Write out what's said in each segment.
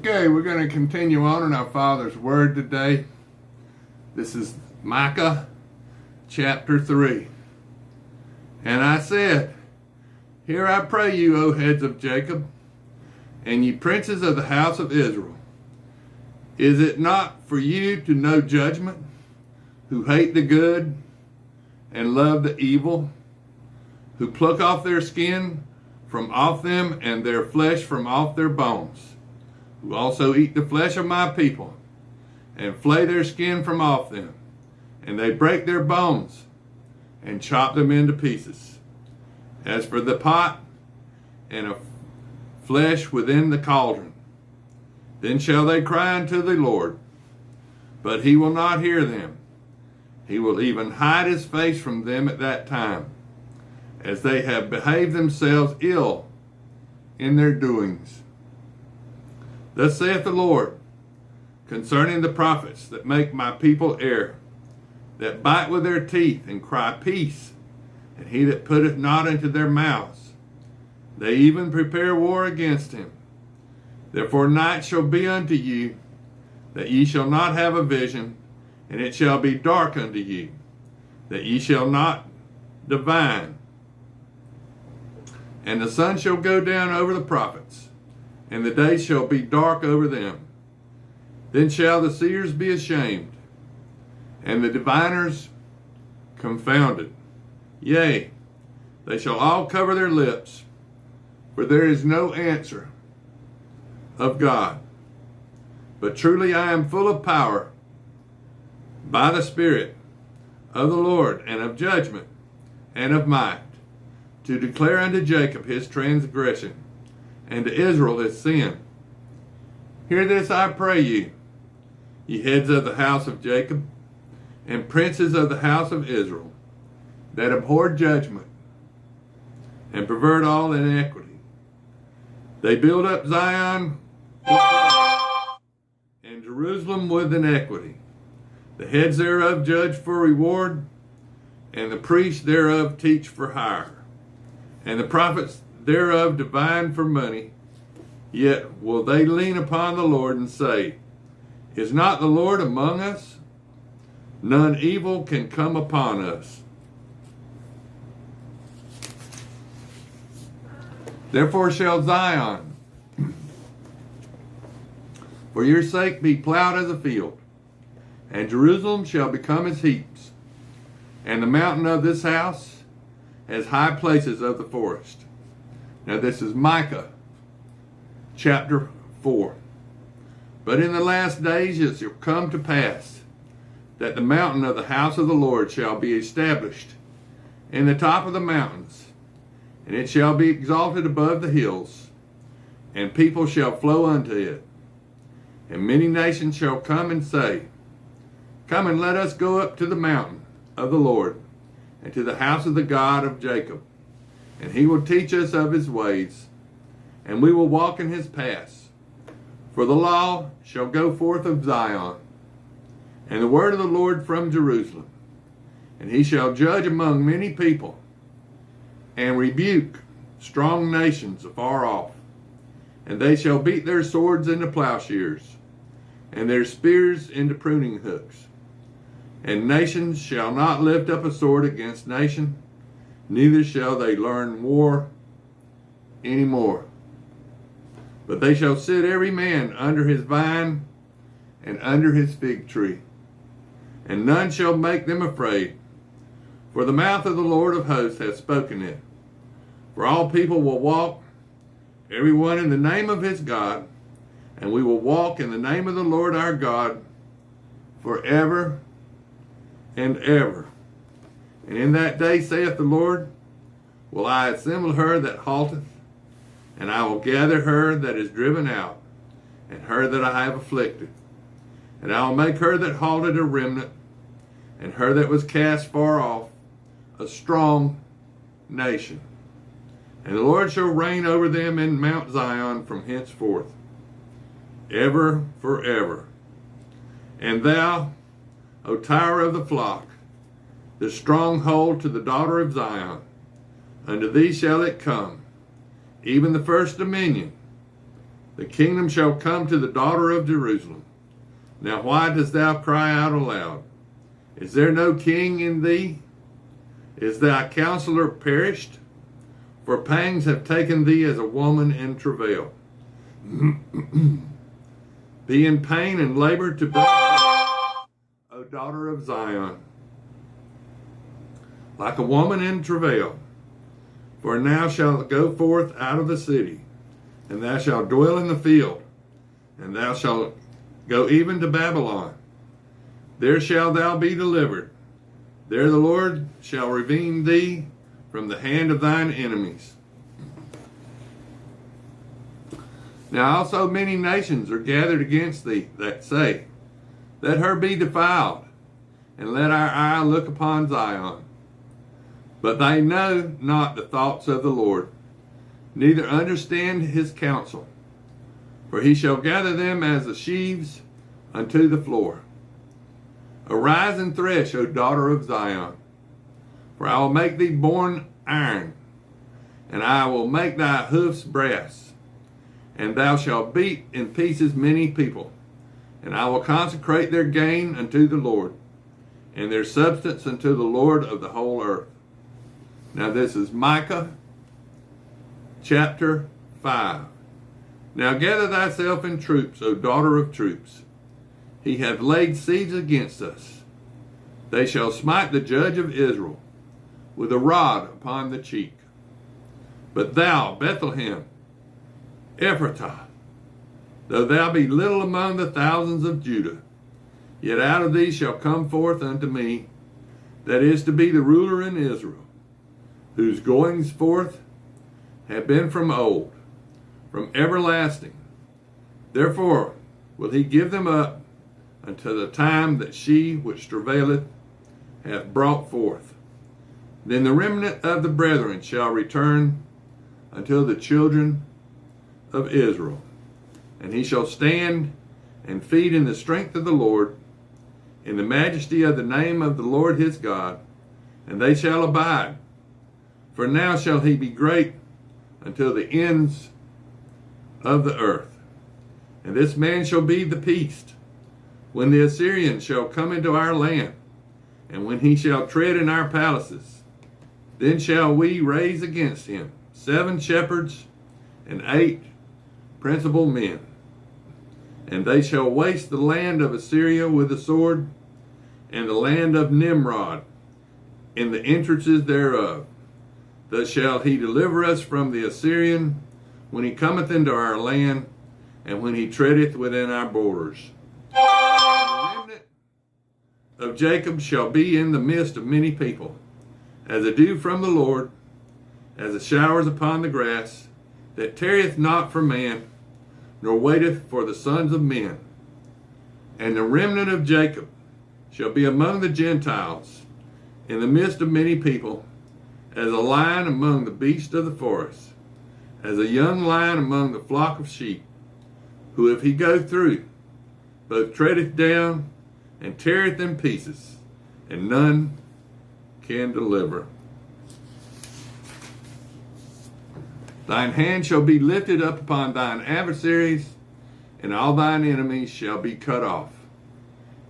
Okay, we're going to continue on in our Father's Word today. This is Micah chapter 3. And I said, Hear I pray you, O heads of Jacob, and ye princes of the house of Israel. Is it not for you to know judgment, who hate the good and love the evil, who pluck off their skin from off them and their flesh from off their bones, who also eat the flesh of my people, and flay their skin from off them, and they break their bones, and chop them into pieces. As for the pot and of flesh within the cauldron, then shall they cry unto the Lord, but he will not hear them. He will even hide his face from them at that time, as they have behaved themselves ill in their doings. Thus saith the Lord, concerning the prophets that make my people err, that bite with their teeth and cry peace, and he that putteth not into their mouths. They even prepare war against him. Therefore night shall be unto you, that ye shall not have a vision, and it shall be dark unto you, that ye shall not divine. And the sun shall go down over the prophets, and the day shall be dark over them. Then shall the seers be ashamed, and the diviners confounded. Yea, they shall all cover their lips, for there is no answer of God. But truly I am full of power by the Spirit of the Lord, and of judgment, and of might, to declare unto Jacob his transgression, and to Israel his sin. Hear this, I pray you, ye heads of the house of Jacob, and princes of the house of Israel, that abhor judgment, and pervert all inequity. They build up Zion and Jerusalem with iniquity. The heads thereof judge for reward, and the priests thereof teach for hire, and the prophets thereof divine for money. Yet will they lean upon the Lord and say, Is not the Lord among us? None evil can come upon us. Therefore shall Zion for your sake be plowed as a field, and Jerusalem shall become as heaps, and the mountain of this house as high places of the forest. Now this is Micah chapter 4. But in the last days it shall come to pass that the mountain of the house of the Lord shall be established in the top of the mountains, and it shall be exalted above the hills, and people shall flow unto it. And many nations shall come and say, Come and let us go up to the mountain of the Lord, and to the house of the God of Jacob. And he will teach us of his ways, and we will walk in his paths. For the law shall go forth of Zion, and the word of the Lord from Jerusalem. And he shall judge among many people, and rebuke strong nations afar off. And they shall beat their swords into plowshares, and their spears into pruning hooks. And nations shall not lift up a sword against nation, neither shall they learn war any more. But they shall sit every man under his vine and under his fig tree, and none shall make them afraid. For the mouth of the Lord of hosts hath spoken it. For all people will walk, every one in the name of his God, and we will walk in the name of the Lord our God forever and ever. And in that day, saith the Lord, will I assemble her that halteth, and I will gather her that is driven out, and her that I have afflicted. And I will make her that halted a remnant, and her that was cast far off, a strong nation. And the Lord shall reign over them in Mount Zion from henceforth, ever forever. And thou, O tower of the flock, the stronghold to the daughter of Zion, unto thee shall it come, even the first dominion, The kingdom shall come to the daughter of Jerusalem. Now why dost thou cry out aloud? Is there no king in thee? Is thy counselor perished? For pangs have taken thee as a woman in travail. Be in pain and labor to bring forth, O daughter of Zion, like a woman in travail. For now shalt go forth out of the city, and thou shalt dwell in the field, and thou shalt go even to Babylon. There shalt thou be delivered. There the Lord shall redeem thee from the hand of thine enemies. Now also many nations are gathered against thee that say, let her be defiled, and let our eye look upon Zion. But they know not the thoughts of the Lord, neither understand his counsel. For he shall gather them as the sheaves unto the floor. Arise and thresh, O daughter of Zion, for I will make thee born iron, and I will make thy hoofs brass, and thou shalt beat in pieces many people, and I will consecrate their gain unto the Lord, and their substance unto the Lord of the whole earth. Now this is Micah chapter 5. Now gather thyself in troops, O daughter of troops. He hath laid siege against us. They shall smite the judge of Israel with a rod upon the cheek. But thou, Bethlehem, Ephratah, though thou be little among the thousands of Judah, yet out of thee shall come forth unto me, that is to be the ruler in Israel, whose goings forth have been from old, from everlasting. Therefore will he give them up until the time that she which travaileth hath brought forth. Then the remnant of the brethren shall return until the children of Israel. And he shall stand and feed in the strength of the Lord, in the majesty of the name of the Lord his God, and they shall abide. For now shall he be great until the ends of the earth. And this man shall be the peace, when the Assyrian shall come into our land, and when he shall tread in our palaces. Then shall we raise against him 7 shepherds and 8 principal men. And they shall waste the land of Assyria with the sword, and the land of Nimrod in the entrances thereof. Thus shall he deliver us from the Assyrian when he cometh into our land, and when he treadeth within our borders. The remnant of Jacob shall be in the midst of many people, as a dew from the Lord, as the showers upon the grass, that tarrieth not for man, nor waiteth for the sons of men. And the remnant of Jacob shall be among the Gentiles, in the midst of many people, as a lion among the beasts of the forest, as a young lion among the flock of sheep, who if he go through, both treadeth down and teareth in pieces, and none can deliver. Thine hand shall be lifted up upon thine adversaries, and all thine enemies shall be cut off.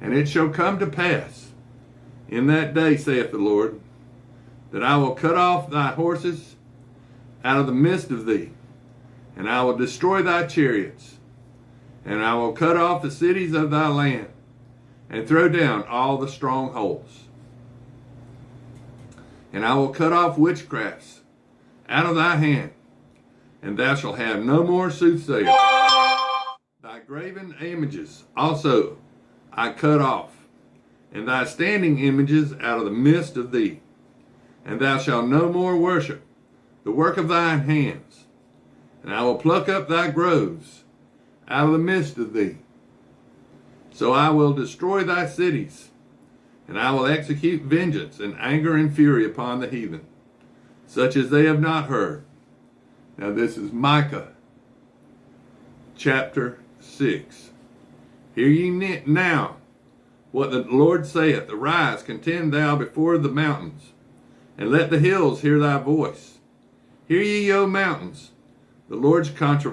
And it shall come to pass in that day, saith the Lord, that I will cut off thy horses out of the midst of thee, and I will destroy thy chariots, and I will cut off the cities of thy land, and throw down all the strongholds. And I will cut off witchcrafts out of thy hand, and thou shalt have no more soothsayers. Thy graven images also I cut off, and thy standing images out of the midst of thee. And thou shalt no more worship the work of thine hands. And I will pluck up thy groves out of the midst of thee. So I will destroy thy cities, and I will execute vengeance and anger and fury upon the heathen, such as they have not heard. Now this is Micah chapter 6. Hear ye now what the Lord saith. Arise, contend thou before the mountains, and let the hills hear thy voice. Hear ye, O mountains, the Lord's controversy.